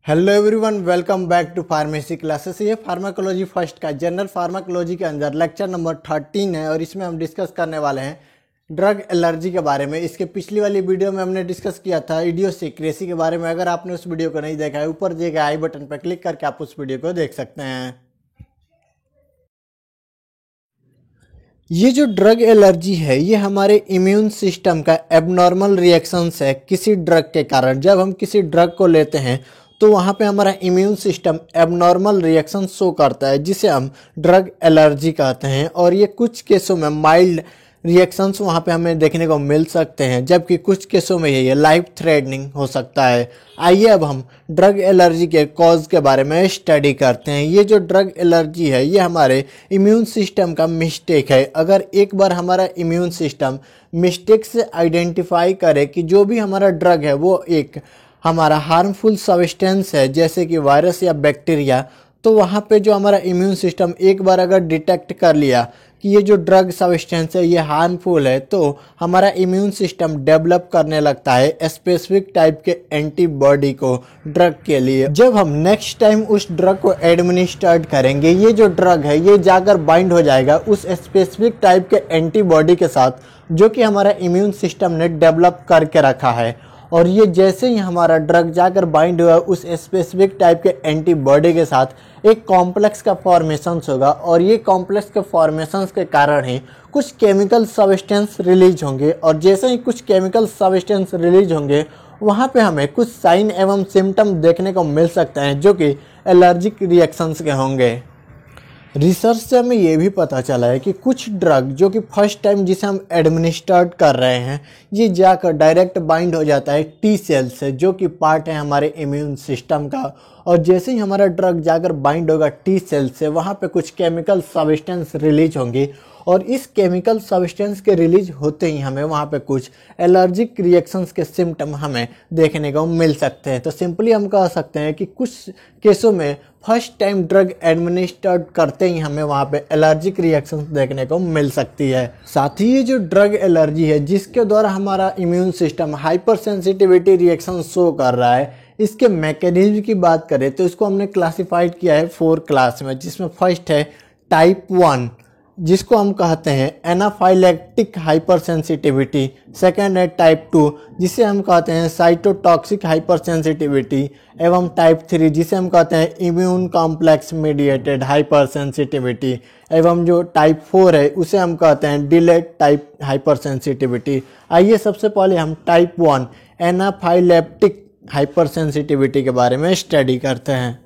Hello everyone, welcome back to pharmacy classes. ये pharmacology first का general pharmacology के अंदर लेक्चर नंबर 13 है और इसमें हम डिस्कस करने वाले हैं ड्रग एलर्जी के बारे में। इसके पिछली वाली वीडियो में हमने डिस्कस किया था इडियोसिक्रेसी के बारे में। अगर आपने उस वीडियो को नहीं देखा है, ऊपर दिए गए आई बटन पर क्लिक करके आप उस वीडियो को देख सकते हैं। ये जो ड्रग एलर्जी है ये हमारे इम्यून सिस्टम का एबनॉर्मल रिएक्शंस है किसी ड्रग के कारण। जब हम किसी ड्रग को लेते हैं तो वहाँ पे हमारा immune system abnormal reaction show करता है, जिसे हम ड्रग एलर्जी कहते हैं। और ये कुछ केसों में माइल्ड रिएक्शंस वहाँ पे हमें देखने को मिल सकते हैं, जबकि कुछ केसों में ये लाइफ थ्रेटनिंग हो सकता है। आइए अब हम ड्रग एलर्जी के कॉज के बारे में स्टडी करते हैं। ये जो ड्रग एलर्जी है ये हमारे इम्यून सिस्टम का मिस्टेक है। अगर एक बार हमारा इम्यून सिस्टम मिस्टेक से आइडेंटिफाई करे कि जो भी हमारा ड्रग है वो एक हमारा हार्मफुल सब्सटेंस है, जैसे कि वायरस या बैक्टीरिया, तो वहाँ पे जो हमारा इम्यून सिस्टम एक बार अगर डिटेक्ट कर लिया कि ये जो ड्रग सब्सटेंस है ये हार्मफुल है, तो हमारा इम्यून सिस्टम डेवलप करने लगता है स्पेसिफिक टाइप के एंटीबॉडी को ड्रग के लिए। जब हम नेक्स्ट टाइम उस ड्रग को एडमिनिस्ट्रेट करेंगे, ये जो ड्रग है ये जाकर बाइंड हो जाएगा उस स्पेसिफिक टाइप के एंटीबॉडी के साथ जो कि हमारा इम्यून सिस्टम ने डेवलप करके रखा है। और ये जैसे ही हमारा ड्रग जाकर बाइंड हुआ उस स्पेसिफिक टाइप के एंटीबॉडी के साथ एक कॉम्प्लेक्स का फॉर्मेशंस होगा, और ये कॉम्प्लेक्स के फॉर्मेशंस के कारण ही कुछ केमिकल सब्सटेंस रिलीज होंगे। और जैसे ही कुछ केमिकल सब्सटेंस रिलीज होंगे वहाँ पे हमें कुछ साइन एवं सिम्टम देखने को मिल सकते हैं जो कि एलर्जिक रिएक्शंस के होंगे। रिसर्च से हमें ये भी पता चला है कि कुछ ड्रग जो कि फर्स्ट टाइम जिसे हम एडमिनिस्ट्रेट कर रहे हैं ये जाकर डायरेक्ट बाइंड हो जाता है टी सेल से, जो कि पार्ट है हमारे इम्यून सिस्टम का। और जैसे ही हमारा ड्रग जाकर बाइंड होगा टी सेल से, वहाँ पे कुछ केमिकल सब्सटेंस रिलीज होंगी, और इस केमिकल सब्सटेंस के रिलीज होते ही हमें वहाँ पे कुछ एलर्जिक रिएक्शंस के सिम्टम हमें देखने को मिल सकते हैं। तो सिंपली हम कह सकते हैं कि कुछ केसों में फर्स्ट टाइम ड्रग एडमिनिस्ट्रेट करते ही हमें वहाँ पे एलर्जिक रिएक्शंस देखने को मिल सकती है। साथ ही ये जो ड्रग एलर्जी है जिसके द्वारा हमारा immune system hyper sensitivity reaction show कर रहा है, इसके मैकेनिज्म की बात करें तो इसको हमने क्लासिफाइड किया है 4 क्लास में, जिसमें फर्स्ट है टाइप 1 जिसको हम कहते हैं एनाफाइलेक्टिक हाइपर सेंसिटिविटी। सेकेंड है टाइप 2 जिसे हम कहते हैं साइटोटॉक्सिक हाइपर सेंसिटिविटी, एवं टाइप 3 जिसे हम कहते हैं immune complex mediated hyper sensitivity, एवं जो टाइप 4 है उसे हम कहते हैं डिलेड टाइप हाइपर सेंसिटिविटी। आइए सबसे पहले हम टाइप 1 एनाफाइलेक्टिक हाइपर सेंसिटिविटी के बारे में स्टडी करते हैं।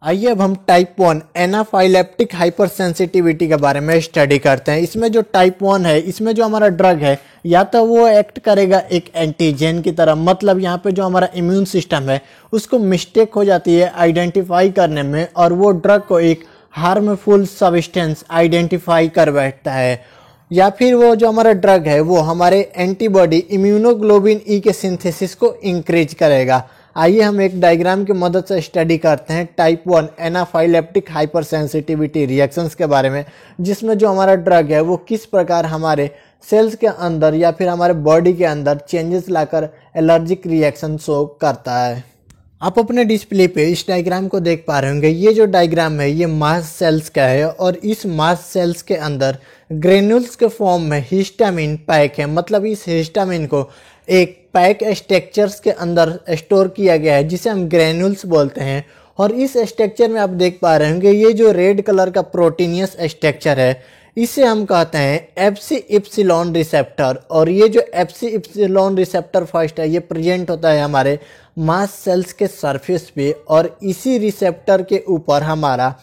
आइए अब हम टाइप 1 एनाफाइलेप्टिक हाइपर सेंसिटिविटी के बारे में स्टडी करते हैं। इसमें जो टाइप 1 है इसमें जो हमारा ड्रग है या तो वो एक्ट करेगा एक एंटीजन की तरह, मतलब यहाँ पे जो हमारा इम्यून सिस्टम है उसको मिस्टेक हो जाती है आइडेंटिफाई करने में, और वो ड्रग को एक हार्मफुल सब्सटेंस आइडेंटिफाई कर बैठता है। या फिर वो जो हमारा ड्रग है वो हमारे एंटीबॉडी इम्यूनोग्लोबिन ई के सिंथेसिस को इंक्रीज करेगा। आइए हम एक डायग्राम की मदद से स्टडी करते हैं टाइप 1 एनाफाइलेप्टिक हाइपर सेंसिटिविटी रिएक्शंस के बारे में, जिसमें जो हमारा ड्रग है वो किस प्रकार हमारे सेल्स के अंदर या फिर हमारे बॉडी के अंदर चेंजेस लाकर एलर्जिक रिएक्शन शो करता है। आप अपने डिस्प्ले पे इस डायग्राम को देख पा रहे होंगे। ये जो डायग्राम है ये मास्ट सेल्स का है, और इस मास्ट सेल्स के अंदर ग्रेन्यूल्स के फॉर्म में हिस्टामिन पैक है, मतलब इस हिस्टामिन को एक पैक स्ट्रक्चर्स के अंदर स्टोर किया गया है जिसे हम ग्रेन्यूल्स बोलते हैं। और इस स्ट्रक्चर में आप देख पा रहे होंगे ये जो रेड कलर का प्रोटीनियस स्ट्रक्चर है इसे हम कहते हैं एफसी इप्सिलॉन रिसेप्टर। और ये जो एफसी इप्सिलॉन रिसेप्टर फर्स्ट है ये प्रेजेंट होता है हमारे मास्ट सेल्स के सरफेस पे, और इसी रिसेप्टर के ऊपर हमारा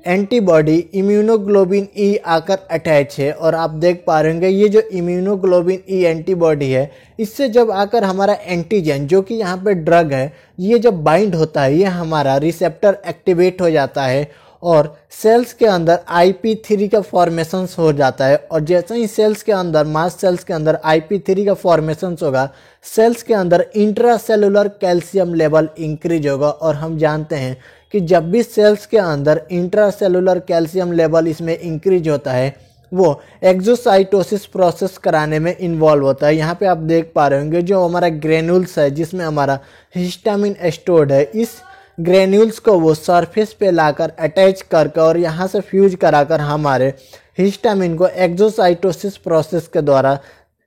एंटीबॉडी इम्यूनोग्लोबिन ई आकर अटैच है। और आप देख पा रहे होंगे ये जो इम्यूनोग्लोबिन ई एंटीबॉडी है इससे जब आकर हमारा एंटीजन जो कि यहाँ पे ड्रग है ये जब बाइंड होता है ये हमारा रिसेप्टर एक्टिवेट हो जाता है, और सेल्स के अंदर IP3 का फॉर्मेशंस हो जाता है। और जैसे ही सेल्स के अंदर मास्ट सेल्स के अंदर IP3 का फॉर्मेशंस होगा, सेल्स के अंदर इंट्रासेलुलर कैल्शियम लेवल इंक्रीज होगा। और हम जानते हैं कि जब भी सेल्स के अंदर इंट्रासेलुलर कैल्शियम लेवल इसमें इंक्रीज होता है वो एक्सोसाइटोसिस प्रोसेस कराने में इन्वॉल्व होता है। यहाँ पे आप देख पा रहे होंगे जो हमारा ग्रेन्यूल्स है जिसमें हमारा हिस्टामिन स्टोर्ड है, इस ग्रेन्यूल्स को वो सरफेस पे लाकर अटैच करके और यहाँ से फ्यूज कराकर हमारे हिस्टामिन को एक्सोसाइटोसिस प्रोसेस के द्वारा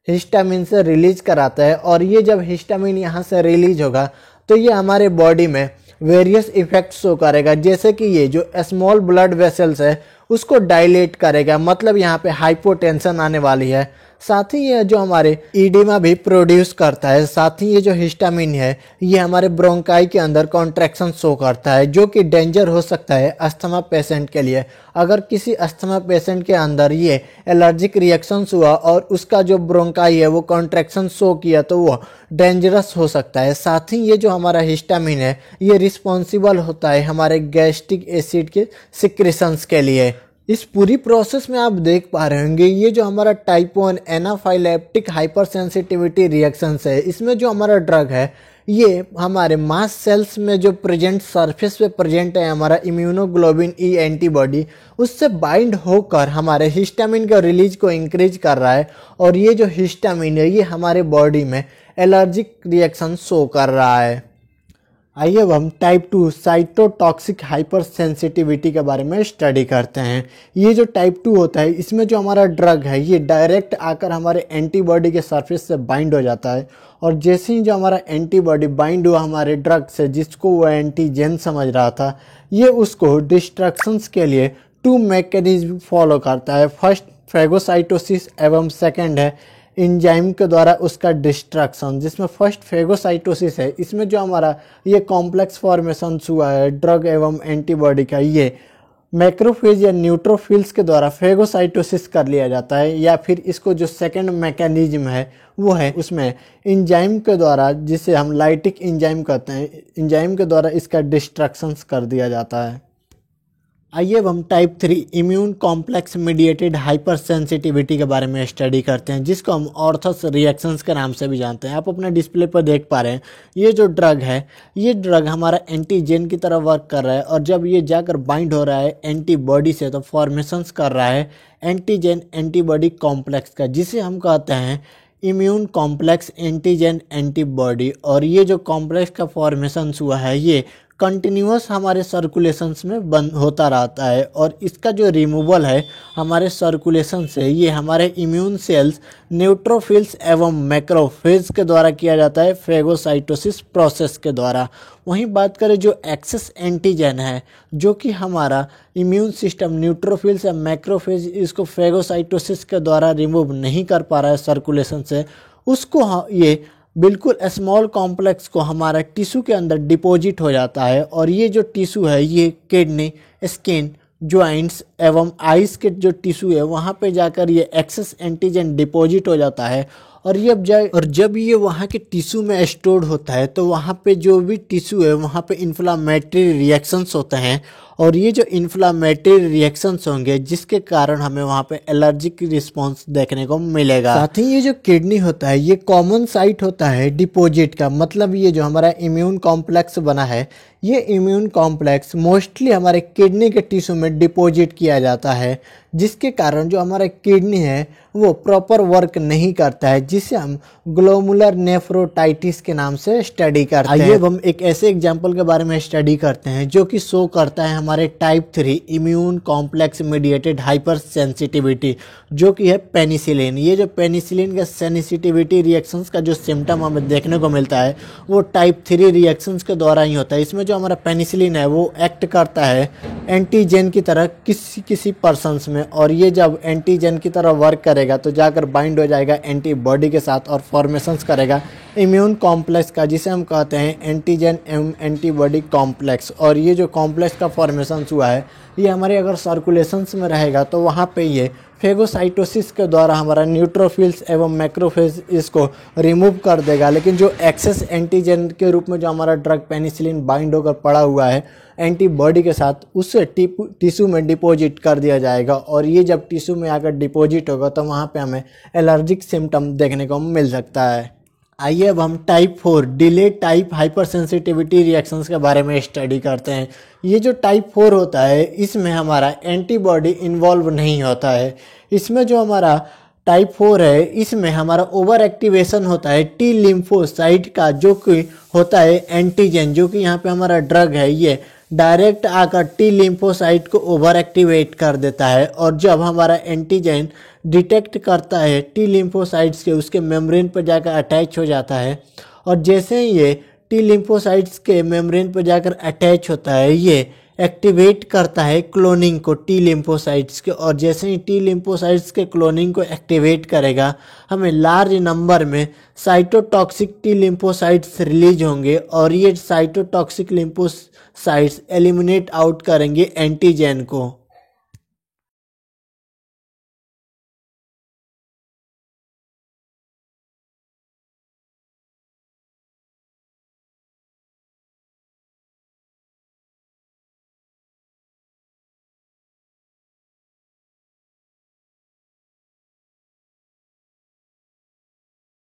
हिस्टामिन से रिलीज कराता है। और ये जब हिस्टामिन यहाँ से रिलीज होगा तो ये हमारे बॉडी में वेरियस इफेक्ट्स शो करेगा, जैसे कि ये जो स्मॉल ब्लड वेसल्स है उसको डायलेट करेगा, मतलब यहाँ पे हाइपोटेंशन आने वाली है। साथ ही ये जो हमारे ईडिमा भी प्रोड्यूस करता है। साथ ही ये जो हिस्टामिन है ये हमारे ब्रोंकाई के अंदर कॉन्ट्रैक्शन शो करता है, जो कि डेंजर हो सकता है अस्थमा पेशेंट के लिए। अगर किसी अस्थमा पेशेंट के अंदर ये एलर्जिक रिएक्शंस हुआ और उसका जो ब्रोंकाई है वो कॉन्ट्रैक्शन शो किया तो वो डेंजरस हो सकता है। साथ ही ये जो हमारा हिस्टामिन है ये रिस्पॉन्सिबल होता है हमारे गैस्ट्रिक एसिड के सिक्रेशंस के लिए। इस पूरी प्रोसेस में आप देख पा रहे होंगे ये जो हमारा टाइप 1 एनाफाइलेप्टिक हाइपरसेंसिटिविटी रिएक्शंस है, इसमें जो हमारा ड्रग है ये हमारे मास्ट सेल्स में जो प्रेजेंट सरफेस पे प्रेजेंट है हमारा इम्यूनोग्लोबिन ई एंटीबॉडी, उससे बाइंड होकर हमारे हिस्टामिन का रिलीज को इंक्रीज कर रहा है। और ये जो हिस्टामिन है ये हमारे बॉडी में एलर्जिक रिएक्शन शो कर रहा है। आइए अब हम टाइप 2 साइटोटॉक्सिक हाइपरसेंसिटिविटी के बारे में स्टडी करते हैं। ये जो टाइप 2 होता है इसमें जो हमारा ड्रग है ये डायरेक्ट आकर हमारे एंटीबॉडी के सरफेस से बाइंड हो जाता है। और जैसे ही जो हमारा एंटीबॉडी बाइंड हुआ हमारे ड्रग से जिसको वो एंटीजेन समझ रहा था, ये उसको डिस्ट्रक्शंस के लिए 2 मैकेनिज्म फॉलो करता है। फर्स्ट फेगोसाइटोसिस एवं सेकेंड है एंजाइम के द्वारा उसका डिस्ट्रक्शन, जिसमें फर्स्ट फेगोसाइटोसिस है। इसमें जो हमारा ये कॉम्प्लेक्स फॉर्मेशन हुआ है ड्रग एवं एंटीबॉडी का, ये मैक्रोफेज या न्यूट्रोफिल्स के द्वारा फेगोसाइटोसिस कर लिया जाता है। या फिर इसको जो सेकंड मैकेनिज्म है वो है उसमें एंजाइम के द्वारा, जिसे हम लाइटिक एंजाइम कहते हैं, एंजाइम के द्वारा इसका डिस्ट्रक्शंस कर दिया जाता है। आइए अब हम type 3 immune complex mediated hyper sensitivity के बारे में स्टडी करते हैं, जिसको हम ऑर्थस रिएक्शंस के नाम से भी जानते हैं। आप अपने डिस्प्ले पर देख पा रहे हैं ये जो ड्रग है ये ड्रग हमारा एंटीजेन की तरह वर्क कर रहा है। और जब ये जाकर बाइंड हो रहा है एंटीबॉडी से तो फॉर्मेशंस कर रहा है एंटीजेन एंटीबॉडी कॉम्प्लेक्स का, जिसे हम कहते हैं इम्यून कॉम्प्लेक्स एंटीजेन एंटीबॉडी। और ये जो कॉम्प्लेक्स का फॉर्मेशन हुआ है ये कंटिन्यूअस हमारे सर्कुलेशंस में बंद होता रहता है। और इसका जो रिमूवल है हमारे सर्कुलेशन से ये हमारे इम्यून सेल्स न्यूट्रोफिल्स एवं मैक्रोफेज के द्वारा किया जाता है फेगोसाइटोसिस प्रोसेस के द्वारा। वहीं बात करें जो एक्सेस एंटीजन है जो कि हमारा इम्यून सिस्टम न्यूट्रोफिल्स या मैक्रोफेज इसको फेगोसाइटोसिस के द्वारा रिमूव नहीं कर पा रहा है सर्कुलेशन से, उसको ये बिल्कुल स्मॉल कॉम्प्लेक्स को हमारा टिश्यू के अंदर डिपॉजिट हो जाता है। और ये जो टिश्यू है ये किडनी, स्किन, ज्वाइंट्स एवं आइस के जो टिश्यू है वहाँ पे जाकर ये एक्सेस एंटीजन डिपॉजिट हो जाता है। और जब ये वहाँ के टिश्यू में स्टोर्ड होता है तो वहाँ पे जो भी टिश्यू है वहाँ पे इन्फ्लामेटरी रिएक्शंस होते हैं। और ये जो इन्फ्लामेटरी रिएक्शंस होंगे जिसके कारण हमें वहाँ पे एलर्जिक रिस्पॉन्स देखने को मिलेगा। साथ ही ये जो किडनी होता है ये कॉमन साइट होता है डिपॉजिट का, मतलब ये जो हमारा इम्यून कॉम्प्लेक्स बना है ये इम्यून कॉम्प्लेक्स मोस्टली हमारे किडनी के टिश्यू में डिपॉजिट किया जाता है, जिसके कारण जो हमारा किडनी है वो प्रॉपर वर्क नहीं करता है, जिसे हम ग्लोमुलर नेफ्रोटाइटिस के नाम से स्टडी करते हैं। आइए अब हम एक ऐसे एग्जाम्पल के बारे में स्टडी करते हैं जो कि शो करता है हमारे type 3 immune complex mediated hyper sensitivity, जो कि है पेनिसिलिन। ये जो पेनिसिलिन का सेंसिटिविटी रिएक्शंस का जो सिम्टम हमें देखने को मिलता है वो टाइप 3 रिएक्शंस के द्वारा ही होता है। इसमें जो हमारा पेनिसिलिन है वो एक्ट करता है एंटीजन की तरह किसी पर्सन्स में, और ये जब एंटीजन की तरह वर्क करेगा तो जाकर बाइंड हो जाएगा एंटीबॉडी के साथ और फॉर्मेशंस करेगा इम्यून कॉम्प्लेक्स का, जिसे हम कहते हैं एंटीजन एवं एंटीबॉडी कॉम्प्लेक्स। और ये जो कॉम्प्लेक्स का फॉर्मेशन हुआ है ये हमारे अगर सर्कुलेशंस में रहेगा तो वहाँ पे ये फेगोसाइटोसिस के द्वारा हमारा न्यूट्रोफिल्स एवं मैक्रोफेज इसको रिमूव कर देगा। लेकिन जो एक्सेस एंटीजन के रूप में जो हमारा ड्रग पेनिसिलिन बाइंड होकर पड़ा हुआ है एंटीबॉडी के साथ, उससे टिश्यू में डिपॉजिट कर दिया जाएगा। और ये जब टिश्यू में आकर डिपॉजिट होगा तो वहाँ पे हमें एलर्जिक सिम्टम देखने को मिल सकता है। आइए अब हम type 4 delayed type hyper sensitivity reactions के बारे में स्टडी करते हैं। ये जो टाइप 4 होता है इसमें हमारा एंटीबॉडी इन्वॉल्व नहीं होता है। इसमें जो हमारा टाइप 4 है इसमें हमारा ओवर एक्टिवेशन होता है टी लिम्फोसाइट का, जो कि होता है एंटीजन, जो कि यहाँ पे हमारा ड्रग है ये डायरेक्ट आकर टी लिम्फोसाइट को ओवर एक्टिवेट कर देता है। और जब हमारा एंटीजन डिटेक्ट करता है टी लिम्फोसाइट्स के, उसके मेम्ब्रेन पर जाकर अटैच हो जाता है। और जैसे ही ये टी लिम्फोसाइट्स के मेम्ब्रेन पर जाकर अटैच होता है ये एक्टिवेट करता है क्लोनिंग को टी लिम्फोसाइट्स के। और जैसे ही टी लिम्फोसाइट्स के क्लोनिंग को एक्टिवेट करेगा हमें लार्ज नंबर में साइटोटॉक्सिक टी लिम्फोसाइट्स रिलीज होंगे और ये साइटोटॉक्सिक लिम्फोसाइट्स एलिमिनेट आउट करेंगे एंटीजन को।